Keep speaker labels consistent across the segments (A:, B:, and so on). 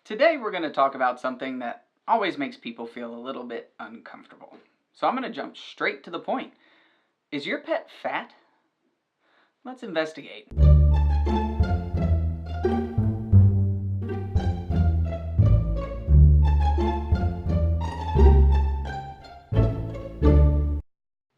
A: Today we're going to talk about something that always makes people feel a little bit uncomfortable. So I'm going to jump straight to the point. Is your pet fat? Let's investigate.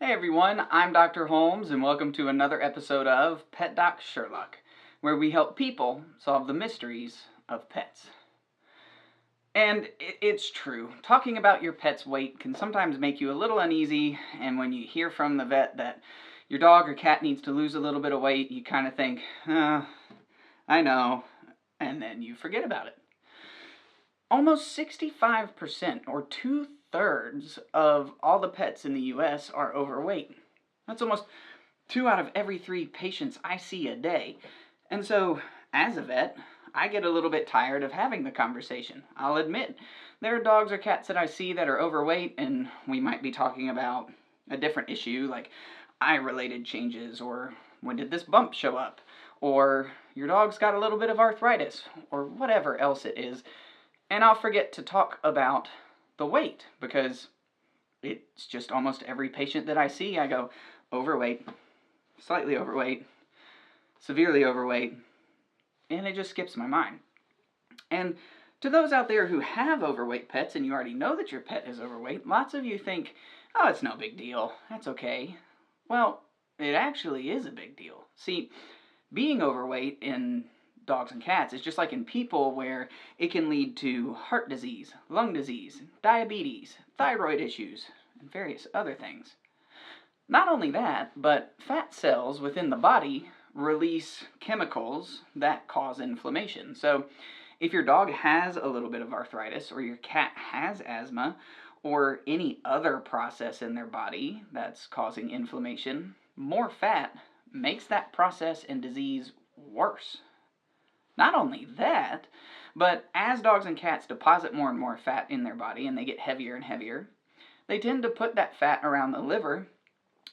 A: Hey everyone, I'm Dr. Holmes and welcome to another episode of Pet Doc Sherlock, where we help people solve the mysteries of pets. And it's true, talking about your pet's weight can sometimes make you a little uneasy, and when you hear from the vet that your dog or cat needs to lose a little bit of weight, you kind of think, I know, and then you forget about it. Almost 65%, or 2/3 of all the pets in the US are overweight. That's almost 2 out of every 3 patients I see a day. And so, as a vet, I get a little bit tired of having the conversation. I'll admit, there are dogs or cats that I see that are overweight, and we might be talking about a different issue, like eye-related changes, or when did this bump show up, or your dog's got a little bit of arthritis, or whatever else it is, and I'll forget to talk about the weight, because it's just almost every patient that I see, I go, overweight, slightly overweight, severely overweight, and it just skips my mind. And to those out there who have overweight pets and you already know that your pet is overweight, lots of you think, oh, it's no big deal, that's okay. Well, it actually is a big deal. See, being overweight in dogs and cats is just like in people, where it can lead to heart disease, lung disease, diabetes, thyroid issues, and various other things. Not only that, but fat cells within the body release chemicals that cause inflammation. So if your dog has a little bit of arthritis, or your cat has asthma, or any other process in their body that's causing inflammation, more fat makes that process and disease worse. Not only that, but as dogs and cats deposit more and more fat in their body and they get heavier and heavier, they tend to put that fat around the liver,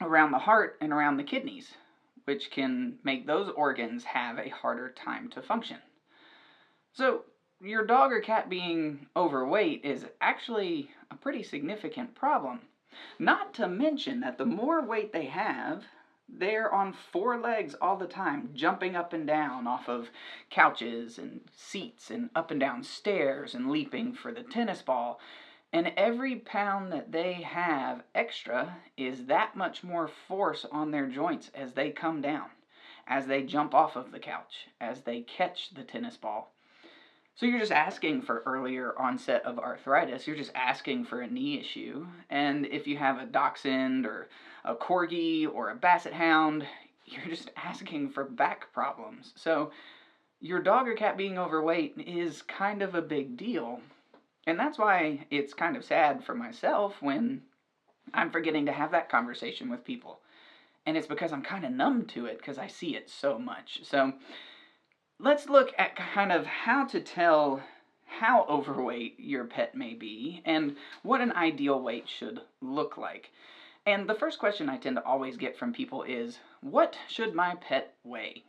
A: around the heart, and around the kidneys, which can make those organs have a harder time to function. So your dog or cat being overweight is actually a pretty significant problem. Not to mention that the more weight they have, they're on 4 legs all the time, jumping up and down off of couches and seats and up and down stairs and leaping for the tennis ball. And every pound that they have extra is that much more force on their joints as they come down, as they jump off of the couch, as they catch the tennis ball. So you're just asking for earlier onset of arthritis, you're just asking for a knee issue, and if you have a dachshund or a corgi or a basset hound, you're just asking for back problems. So your dog or cat being overweight is kind of a big deal. And that's why it's kind of sad for myself when I'm forgetting to have that conversation with people. And it's because I'm kind of numb to it because I see it so much. So let's look at kind of how to tell how overweight your pet may be and what an ideal weight should look like. And the first question I tend to always get from people is, what should my pet weigh?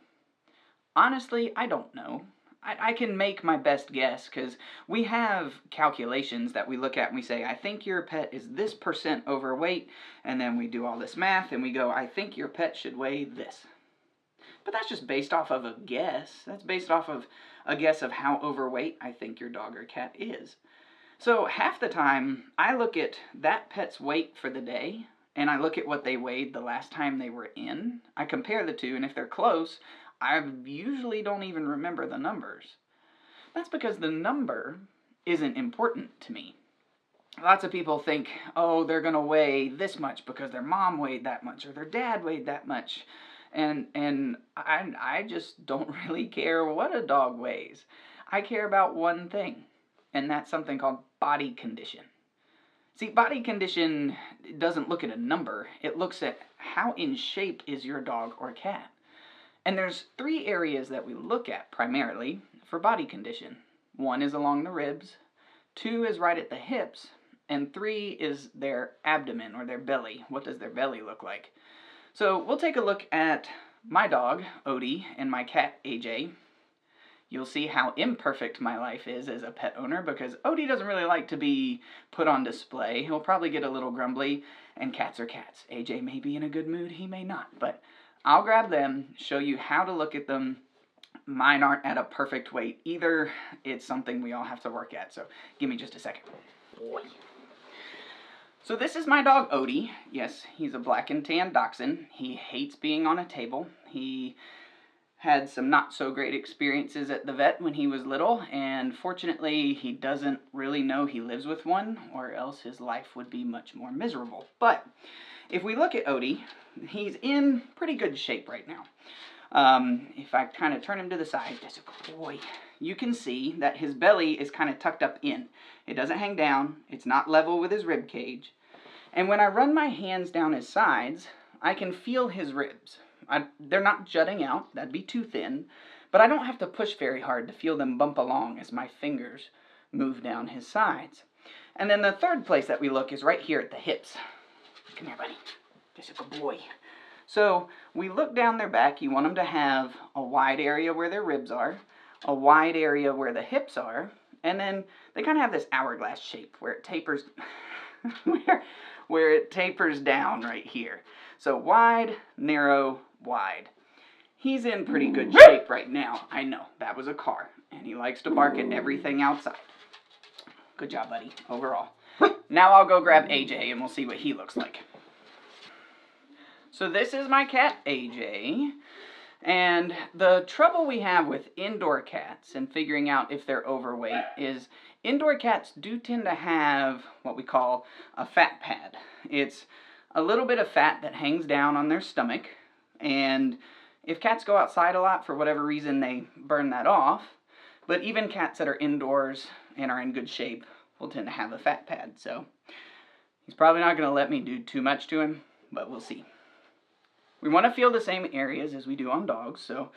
A: Honestly, I don't know. I can make my best guess because we have calculations that we look at and we say, I think your pet is this percent overweight, and then we do all this math and we go, I think your pet should weigh this. But that's just based off of a guess. That's based off of a guess of how overweight I think your dog or cat is. So half the time, I look at that pet's weight for the day, and I look at what they weighed the last time they were in. I compare the two, and if they're close, I usually don't even remember the numbers. That's because the number isn't important to me. Lots of people think, oh, they're going to weigh this much because their mom weighed that much or their dad weighed that much. And I just don't really care what a dog weighs. I care about one thing, and that's something called body condition. See, body condition doesn't look at a number. It looks at how in shape is your dog or cat. And there's 3 areas that we look at primarily for body condition. 1 is along the ribs, 2 is right at the hips, and 3 is their abdomen or their belly. What does their belly look like? So we'll take a look at my dog, Odie, and my cat, AJ. you'll see how imperfect my life is as a pet owner, because Odie doesn't really like to be put on display. He'll probably get a little grumbly, and cats are cats. AJ may be in a good mood, he may not, but I'll grab them, show you how to look at them. Mine aren't at a perfect weight either. It's something we all have to work at, so give me just a second. Boy. So this is my dog Odie. Yes, he's a black and tan dachshund. He hates being on a table. He had some not so great experiences at the vet when he was little, and fortunately he doesn't really know he lives with one, or else his life would be much more miserable. But if we look at Odie, he's in pretty good shape right now. If I kind of turn him to the side, that's a good boy, you can see that his belly is kind of tucked up in. It doesn't hang down, it's not level with his rib cage. And when I run my hands down his sides, I can feel his ribs. They're not jutting out, that'd be too thin, but I don't have to push very hard to feel them bump along as my fingers move down his sides. And then the third place that we look is right here at the hips. Come here, buddy. Just a good boy. So we look down their back. You want them to have a wide area where their ribs are, a wide area where the hips are, and then they kind of have this hourglass shape where it tapers, where it tapers down right here. So wide, narrow, wide. He's in pretty good shape right now. I know, that was a car, and he likes to bark at everything outside. Good job, buddy, overall. Now I'll go grab AJ and we'll see what he looks like. So this is my cat, AJ, and the trouble we have with indoor cats and figuring out if they're overweight is indoor cats do tend to have what we call a fat pad. It's a little bit of fat that hangs down on their stomach, and if cats go outside a lot, for whatever reason, they burn that off. But even cats that are indoors and are in good shape will tend to have a fat pad, so he's probably not going to let me do too much to him, but we'll see. We want to feel the same areas as we do on dogs, so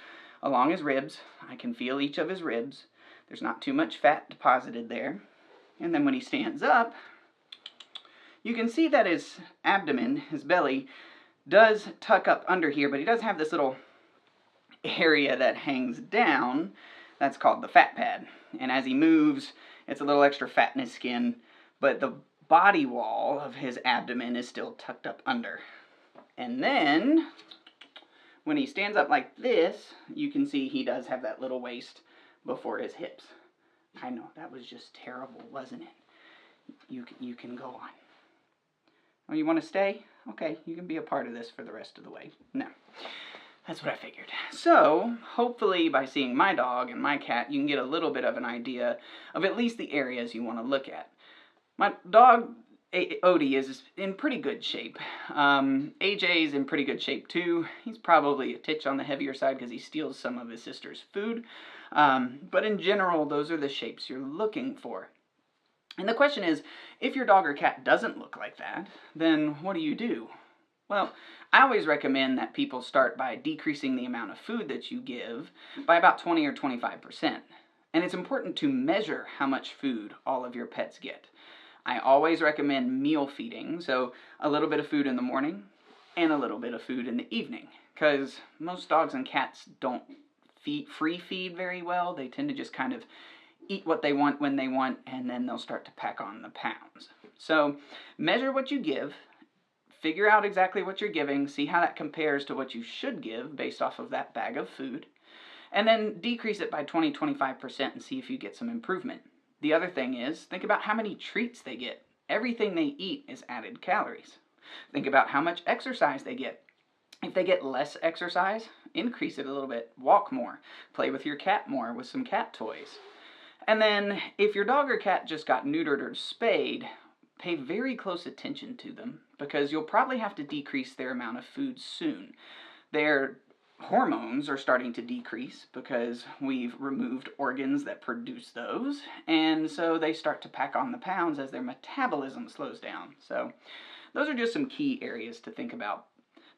A: along his ribs, I can feel each of his ribs. There's not too much fat deposited there. And then when he stands up, you can see that his abdomen, his belly, does tuck up under here, but he does have this little area that hangs down. That's called the fat pad. And as he moves, it's a little extra fat in his skin, but the body wall of his abdomen is still tucked up under. And then, when he stands up like this, you can see he does have that little waist before his hips. I know, that was just terrible, wasn't it? You can go on. Oh, you want to stay? Okay, you can be a part of this for the rest of the way. No, that's what I figured. So, hopefully by seeing my dog and my cat, you can get a little bit of an idea of at least the areas you want to look at. My dog, Odie, is in pretty good shape. AJ's in pretty good shape too. He's probably a titch on the heavier side because he steals some of his sister's food. But in general, those are the shapes you're looking for. And the question is, if your dog or cat doesn't look like that, then what do you do? Well, I always recommend that people start by decreasing the amount of food that you give by about 20 or 25%. And it's important to measure how much food all of your pets get. I always recommend meal feeding, so a little bit of food in the morning and a little bit of food in the evening, because most dogs and cats don't free feed very well. They tend to just kind of eat what they want when they want, and then they'll start to pack on the pounds. So measure what you give, figure out exactly what you're giving, see how that compares to what you should give based off of that bag of food, and then decrease it by 20-25% and see if you get some improvement. The other thing is, think about how many treats they get. Everything they eat is added calories. Think about how much exercise they get. If they get less exercise, increase it a little bit. Walk more. Play with your cat more with some cat toys. And then, if your dog or cat just got neutered or spayed, pay very close attention to them, because you'll probably have to decrease their amount of food soon. Their hormones are starting to decrease because we've removed organs that produce those, and so they start to pack on the pounds as their metabolism slows down. So those are just some key areas to think about.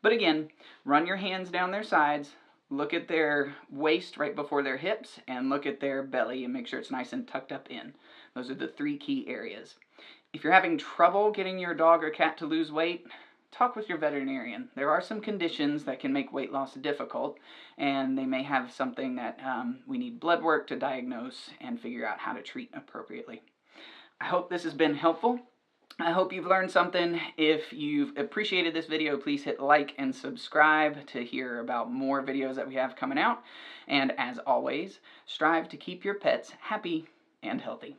A: But again, run your hands down their sides, look at their waist right before their hips, and look at their belly and make sure it's nice and tucked up in. Those are the 3 key areas. If you're having trouble getting your dog or cat to lose weight, talk with your veterinarian. There are some conditions that can make weight loss difficult, and they may have something that we need blood work to diagnose and figure out how to treat appropriately. I hope this has been helpful. I hope you've learned something. If you've appreciated this video, please hit like and subscribe to hear about more videos that we have coming out. And as always, strive to keep your pets happy and healthy.